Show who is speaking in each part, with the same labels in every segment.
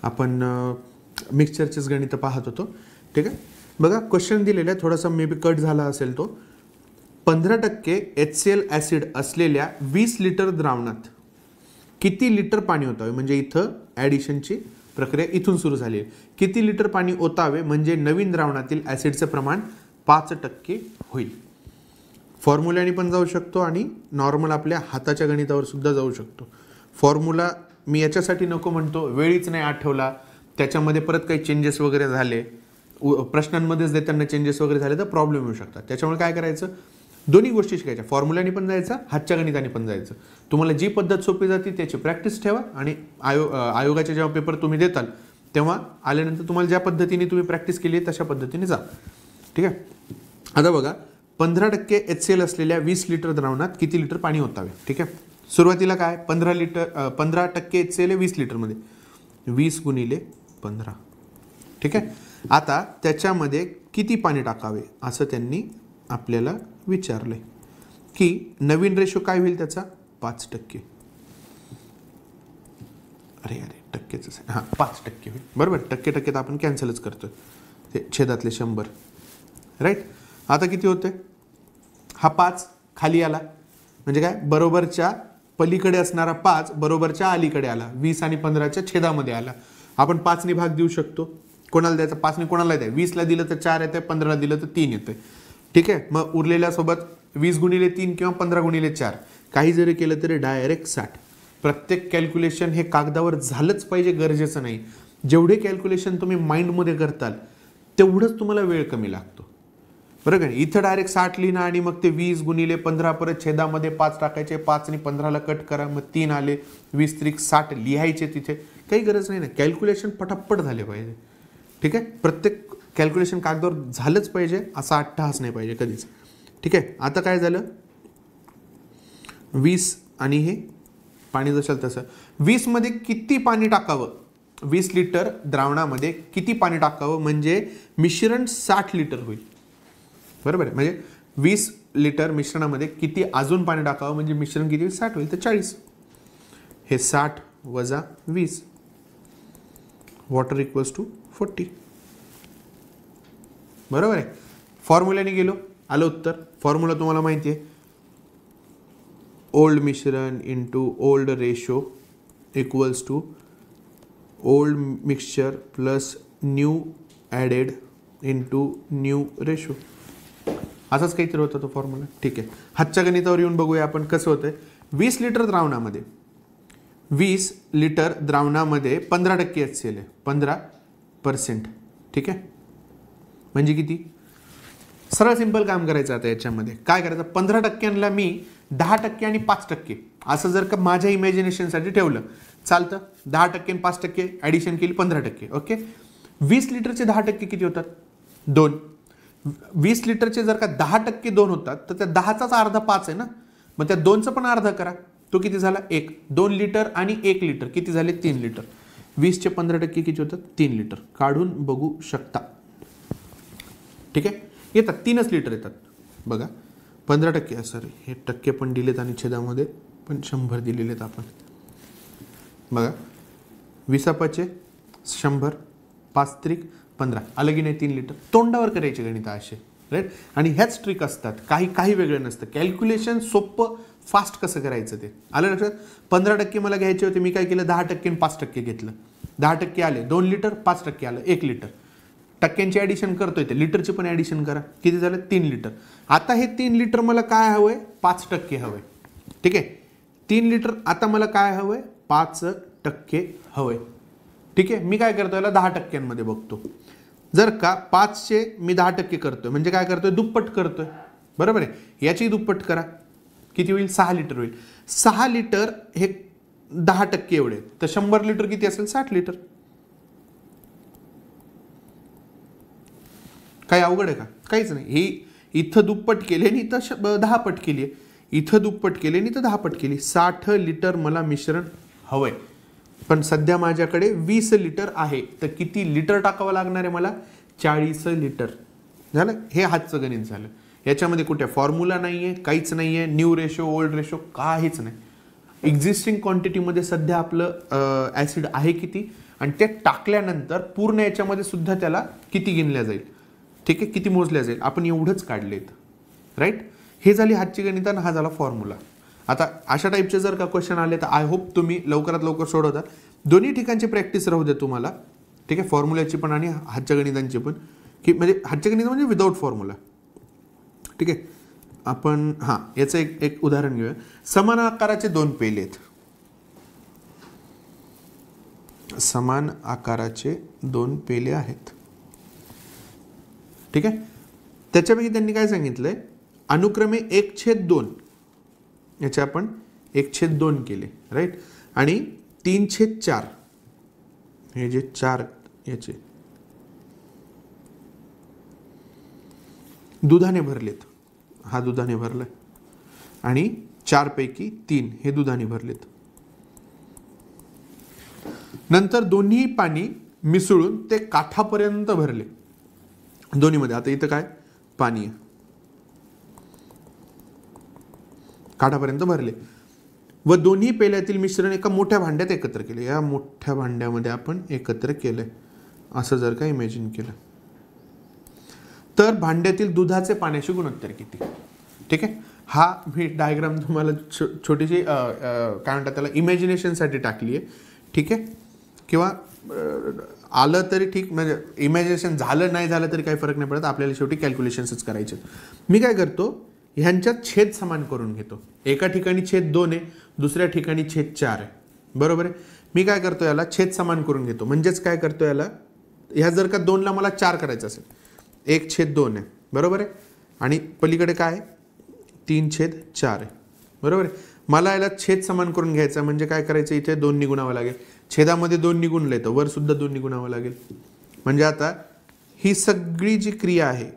Speaker 1: आपण मिक्सचरचेच गणित पाहत होतो. ठीक आहे, बघा क्वेश्चन दिलेला आहे, थोडासा मे बी कट झाला असेल तो. 15% HCl ॲसिड असलेल्या 20 लिटर द्रावणात किती लिटर पाणी ओतावे, म्हणजे इथं ॲडिशनची प्रक्रिया इथून सुरू झाली आहे. किती लिटर पाणी ओतावे म्हणजे नवीन द्रावणातील ॲसिडचं प्रमाण 5% होईल. फॉर्म्युल्याने पण जाऊ शकतो आणि नॉर्मल आपल्या हाताच्या गणितावर सुद्धा जाऊ शकतो. फॉर्म्युला मी याच्यासाठी नको म्हणतो, वेळीच नाही आठवला, त्याच्यामध्ये परत काही चेंजेस वगैरे झाले, प्रश्नांमध्येच देताना चेंजेस वगैरे झाले तर प्रॉब्लेम येऊ शकतात. त्याच्यामुळे काय करायचं, दोन्ही गोष्टी शिकायच्या, फॉर्म्युल्याने पण जायचं, हातच्या गणिताने पण जायचं. तुम्हाला जी पद्धत सोपी जाते त्याची प्रॅक्टिस ठेवा आणि आयोगाचे जेव्हा पेपर तुम्ही देताल तेव्हा आल्यानंतर तुम्हाला ज्या पद्धतीने तुम्ही प्रॅक्टिस केली तशा पद्धतीने जा. ठीक आहे, आता बघा 15% HCl असलेल्या 20 लिटर द्रावणात किती लिटर पाणी ओतावे. ठीक आहे, सुरुवातीला काय 15% HCl 20 लिटरमध्ये 20 गुणिले 15. ठीक आहे, आता त्याच्यामध्ये किती पाणी टाकावे असं त्यांनी आपल्याला विचारलंय की नवीन रेशो काय होईल त्याचा 5%. अरे टक्केच, हां 5% होईल बरोबर. टक्के तर आपण कॅन्सलच करतोय, ते छेदातले 100 राईट. आता किती होते, हा 5 खाली आला म्हणजे काय बरोबरच्या पलीकडे असणारा 5 बरोबरच्या अलीकडे आला, 20 आणि 15च्या छेदामध्ये आला. आपण 5ने भाग देऊ शकतो, कोणाला द्यायचा 5ने कोणाला द्यायचं, 20ला दिलं तर 4 येते, 15ला दिलं तर 3 येते. ठीक आहे, मग उरलेल्या सोबत 20 गुणिले 3 किंवा 15 गुणिले 4 काही जरी केलं तरी डायरेक्ट 60. प्रत्येक कॅल्क्युलेशन हे कागदावर झालंच पाहिजे गरजेचं नाही. जेवढे कॅल्क्युलेशन तुम्ही माइंडमध्ये करताल तेवढंच तुम्हाला वेळ कमी लागतो बरं का. इथं डायरेक्ट 60 लिहिणं आणि मग ते 20 गुणिले 15 परत छेदामध्ये 5 टाकायचे, 5 आणि 15ला कट करा, मग 3 आले, 20 त्रिक 60 लिहायचे, तिथे काही गरज नाही ना. कॅल्क्युलेशन पटापट झाले पाहिजे. ठीक आहे, प्रत्येक कॅल्क्युलेशन कागदावर झालंच पाहिजे, असा अट्टहास नाही पाहिजे कधीच. ठीक आहे, आता काय झालं 20 आणि हे पाणी जशाल तसं 20 मध्ये किती पाणी टाकावं, 20 लिटर द्रावणामध्ये किती पाणी टाकावं म्हणजे मिश्रण 60 लिटर होईल बरोबर आहे. म्हणजे 20 लिटर मिश्रणामध्ये किती अजून पाणी टाकावं म्हणजे मिश्रण किती 60 होईल, तर 40. हे 60 वजा 20 वॉटर इक्वल्स टू 40 बरोबर आहे. फॉर्म्युल्याने गेलो, आलं उत्तर. फॉर्म्युला तुम्हाला माहिती आहे, ओल्ड मिश्रण into old ratio equals to old mixture plus new added into new ratio. असाच काहीतरी होता तो फॉर्म्युला. ठीक आहे, हातच्या गणितावर येऊन बघूया आपण कसं होतंय. 20 लिटर द्रावणामध्ये 15% HCl आहे, 15%. ठीक आहे, म्हणजे किती, सरळ सिंपल काम करायचं. आता याच्यामध्ये काय करायचं, 15%ला मी 10% आणि 5% असं जर का माझ्या इमॅजिनेशनसाठी ठेवलं चालतं. 10% आणि 5% ॲडिशन केली 15%. ओके, 20 लिटरचे 10% किती होतात 2. 20 लिटरचे जर का 10% 2 होतात तर त्या 10चाच अर्धा 5 आहे ना, मग त्या 2चं पण अर्धा करा, तो किती झाला 1. 2 लिटर आणि 1 लिटर किती झाले 3 लिटर. 20चे 15% किती होतात 3 लिटर, काढून बघू शकता. ठीक आहे, येतात 3च लिटर येतात बघा. 15% सॉरी हे टक्के पण दिलेत आणि छेदामध्ये पण 100 दिलेले आहेत आपण बघा. 20 100 5 त्रिक 15 आलं की नाही 3 लिटर. तोंडावर करायचे गणित असे राईट. आणि ह्याच ट्रिक असतात, काही वेगळं नसतं. कॅल्क्युलेशन सोपं फास्ट कसं करायचं ते आलं लक्षात. 15% मला घ्यायचे होते, मी काय केलं 10% आणि 5% घेतलं. 10% आले 2 लिटर, 5% आलं 1 लिटर. टक्क्यांची ॲडिशन करतोय ते, लिटरची पण ॲडिशन करा, किती झालं 3 लिटर. आता हे 3 लिटर मला काय हवंय 5% हवंय. ठीक आहे, 3 लिटर आता मला काय हवंय 5% हवंय. ठीक आहे, मी काय करतो याला 10%मध्ये बघतो. जर का 5चे मी 10% करतोय म्हणजे काय करतोय दुप्पट करतोय बरोबर आहे. याची दुप्पट करा, किती होईल 6 लिटर होईल. 6 लिटर हे 10% एवढे, तर 100 लिटर किती असेल 60 लिटर. काही अवघड आहे का, काहीच नाही. ही इथं दुप्पट केली आणि इथं 10 पट केली आहे, इथं दुप्पट केली आणि इथं 10 पट केली. 60 लिटर मला मिश्रण हवंय, पण सध्या माझ्याकडे 20 लिटर आहे, तर किती लिटर टाकावं लागणार आहे मला 40 लिटर. झालं, हे हातचं गणित झालं. याच्यामध्ये कुठे फॉर्म्युला नाही आहे, काहीच नाही आहे, न्यू रेशो ओल्ड रेशो काहीच नाही. एक्झिस्टिंग क्वांटिटीमध्ये सध्या आपलं ॲसिड आहे किती आणि ते टाकल्यानंतर पूर्ण याच्यामध्ये सुद्धा त्याला किती गिनल्या जाईल, ठीक आहे, किती मोजल्या जाईल, आपण एवढंच काढलेत, राईट. हे झाली हातची गणित आणि हा झाला फॉर्म्युला. आता अशा टाईपचे जर का क्वेश्चन आले तर आय होप तुम्ही लवकरात लवकर सोडवता. दोन्ही ठिकाणची प्रॅक्टिस राहू द्या तुम्हाला, ठीक आहे, फॉर्म्युल्याची पण आणि हातच्या गणितांची पण, की म्हणजे हातच्या गणित म्हणजे विदाऊट फॉर्म्युला, ठीक आहे. आपण हां याचं एक उदाहरण घेऊया. समान आकाराचे दोन पेले आहेत, समान आकाराचे दोन पेले आहेत, ठीक आहे. त्याच्यापैकी त्यांनी काय सांगितलंय, अनुक्रमे 1/2 याचे आपण 1/2 केले, राईट, आणि 3/4 हे जे 4 याचे दुधाने भरलेत, हा दुधाने भरलाय, आणि 4 पैकी 3 हे दुधाने भरलेत. नंतर दोन्ही पाणी मिसळून ते काठापर्यंत भरले दोन्हीमध्ये. आता इथं काय पाणी आहे, काठापर्यंत भरले व दोन्ही पेल्यातील मिश्रण एका मोठ्या भांड्यात एकत्र केले. या मोठ्या भांड्यामध्ये आपण एकत्र केलंय असं जर का इमॅजिन केलं तर भांड्यातील दुधाचे पाण्याशी गुणोत्तर किती, ठीक आहे. हा मी डायग्राम तुम्हाला छोटीशी काय म्हणतात त्याला इमॅजिनेशनसाठी टाकली आहे, ठीक आहे, किंवा आलं तरी ठीक, म्हणजे इमॅजिनेशन झालं नाही झालं तरी काही फरक नाही पडत, आपल्याला शेवटी कॅल्क्युलेशन्सच करायचे. मी काय करतो, ह्यांच्यात छेद समान करून घेतो. एका ठिकाणी छेद 2 आहे, दुसऱ्या ठिकाणी छेद 4 आहे, बरोबर आहे. मी काय करतो, याला छेद समान करून घेतो. म्हणजेच काय करतो, याला ह्या जर का 2ला मला 4 करायचं असेल, 1/2 आहे, बरोबर आहे, आणि पलीकडे काय 3/4 आहे, बरोबर आहे. मला याला छेद समान करून घ्यायचा म्हणजे काय करायचं, इथे 2 गुणावं लागेल, छेदामध्ये 2 गुणलं येतं, वर सुद्धा 2 गुणावं लागेल. म्हणजे आता ही सगळी जी क्रिया आहे,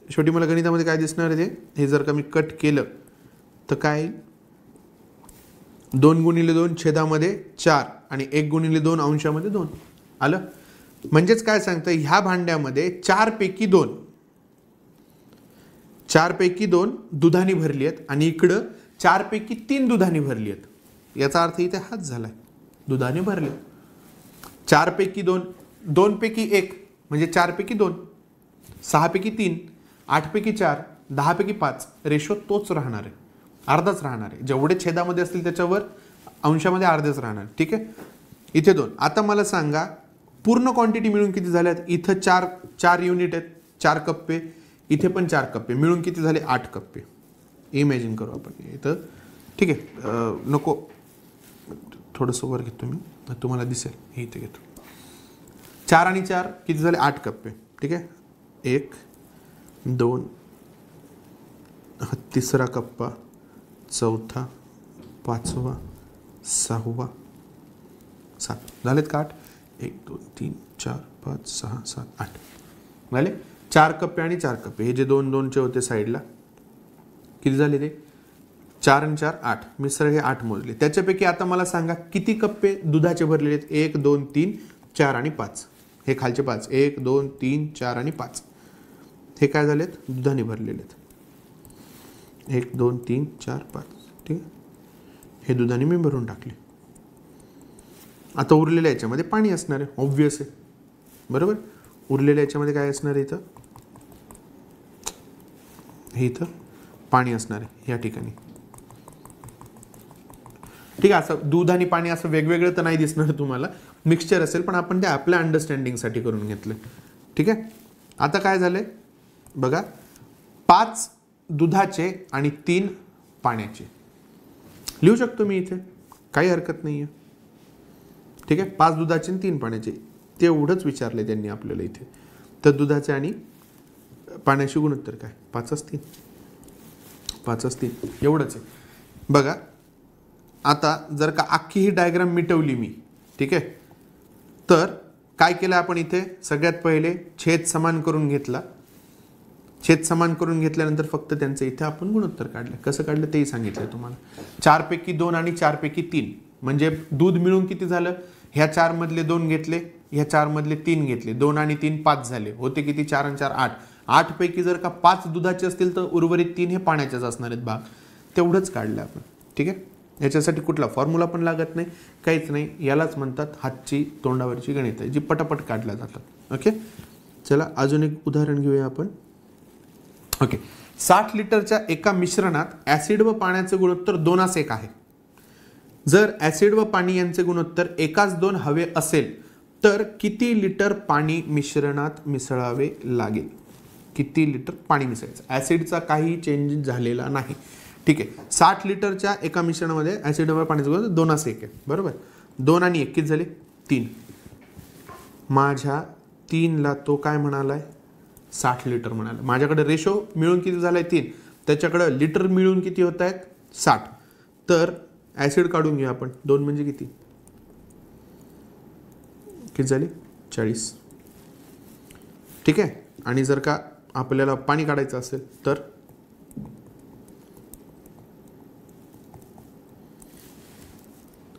Speaker 1: शेवटी मला गणितामध्ये काय दिसणार आहे, हे जर का मी कट केलं तर काय 2 × 2 छेदामध्ये 4 आणि 1 × 2 अंशामध्ये 2 आलं. म्हणजेच काय सांगतं, ह्या भांड्यामध्ये 4 पैकी 2 दुधाने भरली आहेत आणि इकडं 4 पैकी 3 दुधाने भरली आहेत. याचा अर्थ इथे हाच झालाय, दुधाने भरले. 4 पैकी 2, 2 पैकी 1 म्हणजे 4 पैकी 2, 6 पैकी 3, 8 पैकी 4, 10 पैकी 5, रेशो तोच राहणार आहे, अर्धाच राहणार आहे. जेवढे छेदामध्ये असतील त्याच्यावर अंशामध्ये अर्धेच राहणार, ठीक आहे. इथे 2. आता मला सांगा पूर्ण क्वांटिटी मिळून किती झाल्यात. इथं 4 युनिट आहेत, 4 कप्पे, इथे पण 4 कप्पे, मिळून किती झाले 8 कप्पे. इमॅजिन करू आपण इथं, ठीक आहे. नको थोडंसं वर घेतो मी, तुम्हाला दिसेल, हे इथे घेतो. 4 आणि 4 किती झाले 8 कप्पे, ठीक आहे. 1 2 हा तिसरा कप्पा, चौथा, 5वा, 6वा, 7 झालेत का 8. 1 2 3 4 5 6 7 8 झाले. 4 कप्पे आणि 4 कप्पे, हे जे 2-2चे होते साईडला, किती झाले ते 4 आणि 4 8. मी सरळ हे 8 मोजले. त्याच्यापैकी आता मला सांगा किती कप्पे दुधाचे भरलेले आहेत. 1 2 3 4 आणि 5, हे खालचे 5, 1 2 3 4 आणि 5, हे काय झालेत दुधाने भरलेले आहेत. 1 2 3 4 5, ठीक आहे. हे दुधाने मी भरून टाकले. आता उरलेल्या याच्यामध्ये पाणी असणार आहे, ऑब्व्हियस आहे, बरोबर. उरलेल्या याच्यामध्ये काय असणार आहे, इथं हे इथं पाणी असणार आहे या ठिकाणी, ठीक आहे. असं दूध आणि पाणी असं वेगवेगळं तर नाही दिसणार तुम्हाला, मिक्सचर असेल, पण आपण ते आपल्या अंडरस्टँडिंगसाठी करून घेतलं, ठीक आहे. आता काय झालंय बघा, 5 दुधाचे आणि 3 पाण्याचे लिहू शकतो मी इथे, काही हरकत नाही आहे, ठीक आहे. 5 दुधाचे आणि 3 पाण्याचे, तेवढंच विचारले त्यांनी आपल्याला इथे. तर दुधाचे आणि पाण्याशी गुणोत्तर काय 5/3, 5/3 एवढंच आहे बघा. आता जर का अख्खी ही डायग्राम मिटवली मी, ठीक आहे, तर काय केलं आपण इथे, सगळ्यात पहिले छेद समान करून घेतला. छेद समान करून घेतल्यानंतर फक्त त्यांचं इथे आपण गुणोत्तर काढलं. कसं काढलं तेही सांगितलं तुम्हाला. 4 पैकी 2 आणि 4 पैकी 3 म्हणजे दूध मिळून किती झालं, ह्या 4 मधले 2 घेतले, ह्या 4 मधले 3 घेतले, 2 आणि 3 5 झाले, होते किती 4 आणि 4 8. 8 पैकी जर का 5 दुधाचे असतील तर उर्वरित 3 हे पाण्याचेच असणार आहेत भाग, तेवढंच काढलं आपण, ठीक आहे. याच्यासाठी कुठला फॉर्म्युला पण लागत नाही, काहीच नाही. यालाच म्हणतात हातची तोंडावरची गणित आहे, जी पटापट काढल्या जातात. ओके, चला अजून एक उदाहरण घेऊया आपण. ओके, 60 लिटरच्या एका मिश्रणात ॲसिड व पाण्याचे गुणोत्तर 2:1 आहे. जर ॲसिड व पाणी यांचे गुणोत्तर 1:2 हवे असेल तर किती लिटर पाणी मिश्रणात मिसळावे लागेल? किती लिटर पाणी मिसळायचं? ॲसिडचा काही चेंज झालेला नाही. ठीक आहे, 60 लिटरच्या एका मिश्रणामध्ये ॲसिड व पाण्याचं गुणोत्तर 2:1 आहे. बरोबर, 2 आणि 1 किती झाले? 3. माझ्या 3ला तो काय म्हणालाय? 60 लिटर म्हणाला. माझ्याकडे रेशो मिळून किती झालाय? 3. त्याच्याकडे लिटर मिळून किती होत आहेत? 60. तर ॲसिड काढून घेऊ आपण. 2 म्हणजे किती? किती झाले? 40. ठीक आहे, आणि जर का आपल्याला पाणी काढायचं असेल तर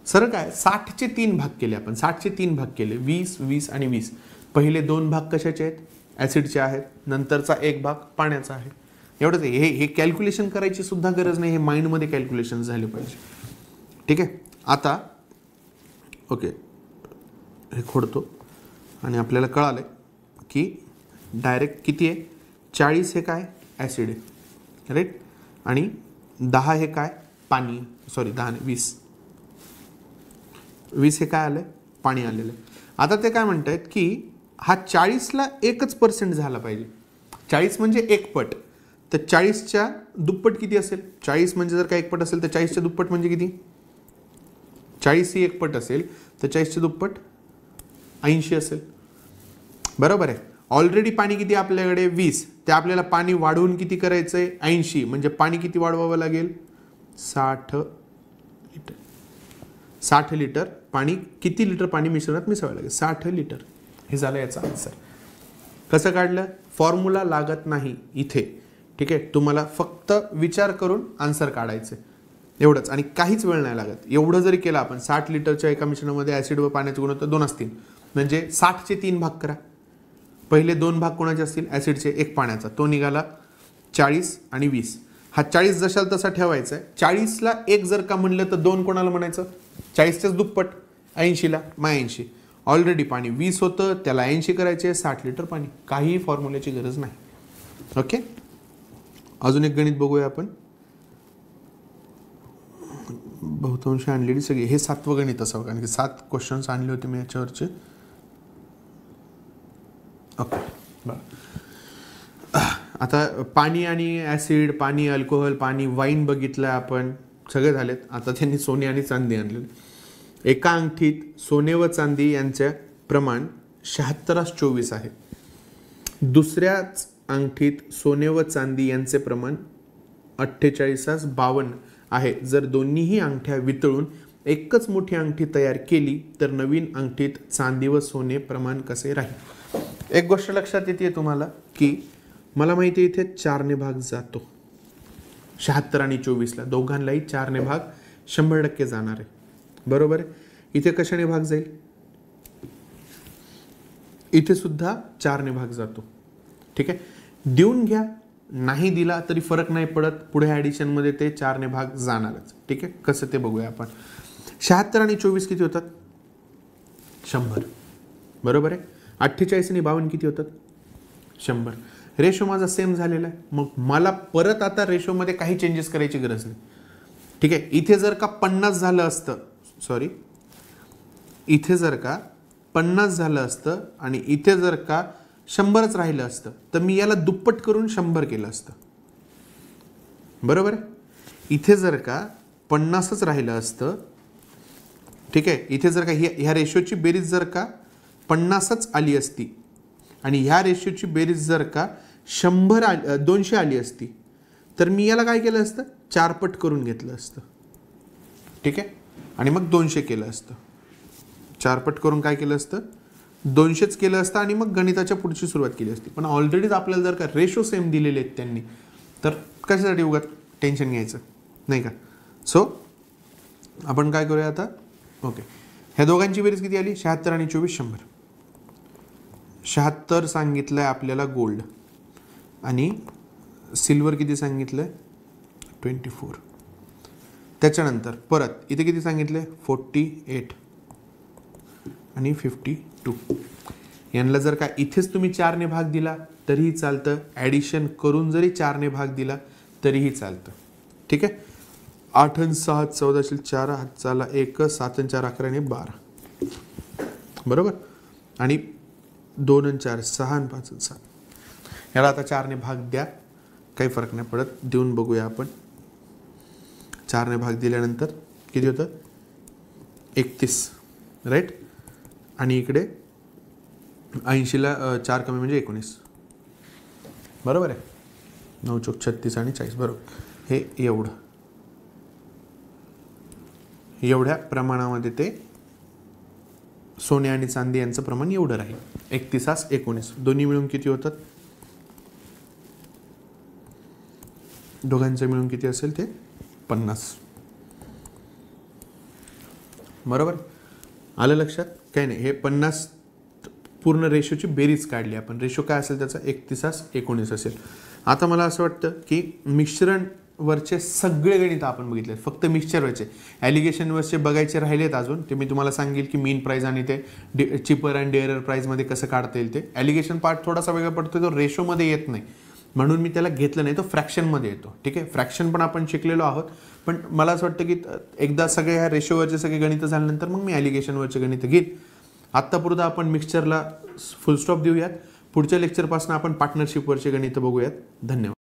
Speaker 1: सरळ काय 60चे 3 भाग केले आपण. 60चे 3 भाग केले, 20, 20 आणि 20. पहिले 2 भाग कशाचे आहेत? ॲसिडचे आहेत. नंतरचा 1 भाग पाण्याचा आहे. एवढंच आहे. हे कॅल्क्युलेशन करायची सुद्धा गरज नाही, हे माइंडमध्ये कॅल्क्युलेशन झाले पाहिजे. ठीक आहे, आता ओके हे खोडतो आणि आपल्याला कळालं की डायरेक्ट किती आहे? 40 हे काय? ॲसिड आहे, राईट. आणि 10 हे काय? पाणी. सॉरी 10 नाही, 20. 20 हे काय आलं? पाणी आलेलं आहे. आता ते काय म्हणत आहेत की हा 40ला 1% झाला पाहिजे. 40 म्हणजे 1 पट. तर 40च्या दुप्पट किती असेल? 40 म्हणजे जर का 1 पट असेल तर 40च्या दुप्पट म्हणजे किती? 40 ही 1 पट असेल तर 40च्या दुप्पट 80 असेल. बरोबर आहे. ऑलरेडी पाणी किती आपल्याकडे? 20. ते आपल्याला पाणी वाढवून किती करायचं आहे? 80. म्हणजे पाणी किती वाढवावं लागेल? 60 लिटर. 60 लिटर पाणी. किती लिटर पाणी मिश्रणात मिसळावं लागेल? 60 लिटर. हे झालं याचा आन्सर. कसं काढलं? फॉर्म्युला लागत नाही इथे. ठीक आहे, तुम्हाला फक्त विचार करून आन्सर काढायचं एवढंच, आणि काहीच वेळ नाही लागत. एवढं जरी केलं आपण, 60 लिटरच्या एका मिश्रणामध्ये ॲसिड व पाण्याचे गुणोत्तर 2 असतील म्हणजे 60चे 3 भाग करा. पहिले 2 भाग कोणाचे असतील? ॲसिडचे, 1 पाण्याचा. तो निघाला 40 आणि 20. हा 40 जशाला तसा ठेवायचा आहे. 40ला 1 जर का म्हणलं तर 2 कोणाला म्हणायचं? 40च्याच दुप्पट, 80ला. 80. ऑलरेडी पाणी 20 होतं, त्याला 80 करायचे, 60 लिटर पाणी. काहीही फॉर्म्युल्याची गरज नाही. ओके, अजून एक गणित बघूया आपण. बहुतांश आणलेली सगळी. हे 7वं गणित असावं, कारण की 7 क्वेश्चन्स आणले होते मी याच्यावरचे. ओके, बरं. आता पाणी आणि ॲसिड, पाणी अल्कोहोल, पाणी वाईन बघितलं आपण, सगळे झालेत. आता त्यांनी सोने आणि चांदी आणलेले. एका अंगठीत सोने व चांदी यांचे प्रमाण 76:24 आहे. दुसऱ्याच अंगठीत सोने व चांदी यांचे प्रमाण 48:52 आहे. जर दोन्हीही अंगठ्या वितळून एकच मोठी अंगठी तयार केली तर नवीन अंगठीत चांदी व सोने प्रमाण कसे राहील? एक गोष्ट लक्षात येते तुम्हाला की मला माहिती आहे इथे 4ने भाग जातो. 76 आणि 24ला दोघांनाही 4ने भाग 100% जाणार आहे. बरोबर आहे. इथे कशाने भाग जाईल? इथे सुद्धा 4ने भाग जातो. ठीक आहे, देऊन घ्या, नाही दिला तरी फरक नाही पडत. पुढे ॲडिशनमध्ये ते 4ने भाग जाणारच. ठीक आहे, कसं ते बघूया आपण. 76 आणि 24 किती होतात? 100. बरोबर आहे. 48 आणि 52 किती होतात? 100. रेशो माझा सेम झालेला आहे. मग मला परत आता रेशोमध्ये काही चेंजेस करायची गरज नाही. ठीक आहे, इथे जर का 50 झालं असतं, सॉरी इथे जर का 50 झालं असतं आणि इथे जर का 100च राहिलं असतं तर मी याला दुप्पट करून 100 केलं असतं. बरोबर आहे. इथे जर का 50च राहिलं असतं, ठीक आहे, इथे जर का ह्या रेशोची बेरीज जर का 50च आली असती आणि ह्या रेशोची बेरीज जर का 200 आली असती तर मी याला काय केलं असतं? 4 पट करून घेतलं असतं. ठीक आहे, आणि मग 200 केलं असतं. 4 पट करून काय केलं असतं? 200च केलं असतं आणि मग गणिताच्या पुढची सुरुवात केली असती. पण ऑलरेडीच आपल्याला जर का रेशो सेम दिलेले आहेत त्यांनी, तर कशासाठी उगाच टेन्शन घ्यायचं नाही का? सो आपण काय करूया आता? ओके, ह्या दोघांची बेरीज किती आली? 76 आणि 24 100. 76 सांगितलं आहे आपल्याला गोल्ड, आणि सिल्वर किती सांगितलं आहे? 24. त्याच्यानंतर परत इथे किती सांगितले 48 आणि 52. यांना जर का इथेच तुम्ही 4ने भाग दिला तरीही चालतं, ॲडिशन करून जरी 4ने भाग दिला तरीही चालतं. ठीक आहे. 8 आणि 6 14 4 हात चाला 1 7 आणि 4 11 आणि 12 बरोबर. आणि 2 आणि 4 6 आणि 5 आणि 7. याला आता 4ने भाग द्या, काही फरक नाही पडत. देऊन बघूया आपण. 4ने भाग दिल्यानंतर किती होतं 31 राईट. आणि इकडे 80ला 4 कमी म्हणजे 19 बरोबर आहे. 9 चौक 36 आणि 40 बरोबर. हे एवढ्या प्रमाणामध्ये ते सोने आणि चांदी यांचं प्रमाण एवढं राहील. 31 19 दोन्ही मिळून किती होतात, दोघांचं मिळून किती असेल ते 50 बरोबर. आलं लक्षात. काही नाही, हे 50 पूर्ण रेशोची बेरीज काढली आपण. रेशो काय असेल त्याचा 31 19 असेल. आता मला असं वाटतं की मिश्रणवरचे सगळे गणित आपण बघितले, फक्त मिक्सचरवरचे. ॲलिगेशनवरचे बघायचे राहिलेत अजून. ते मी तुम्हाला सांगेल की मीन प्राईज आणि ते चिपर अँड डेअरर प्राईजमध्ये कसं काढता येईल. ते ॲलिगेशन पार्ट थोडासा वेगळा पडतो, तो रेशोमध्ये येत नाही म्हणून मी त्याला घेतलं नाही, तो फ्रॅक्शनमध्ये येतो. ठीक आहे. फ्रॅक्शन पण आपण शिकलेलो आहोत, पण मला असं वाटतं की एकदा सगळे ह्या रेशोवरचे सगळे गणितं झाल्यानंतर मग मी ॲलिगेशनवरचे गणितं घेईन. आत्तापुरतं आपण मिक्सचरला फुल स्टॉप देऊयात. पुढच्या लेक्चरपासून आपण पार्टनरशिपवरचे गणितं बघूयात. धन्यवाद.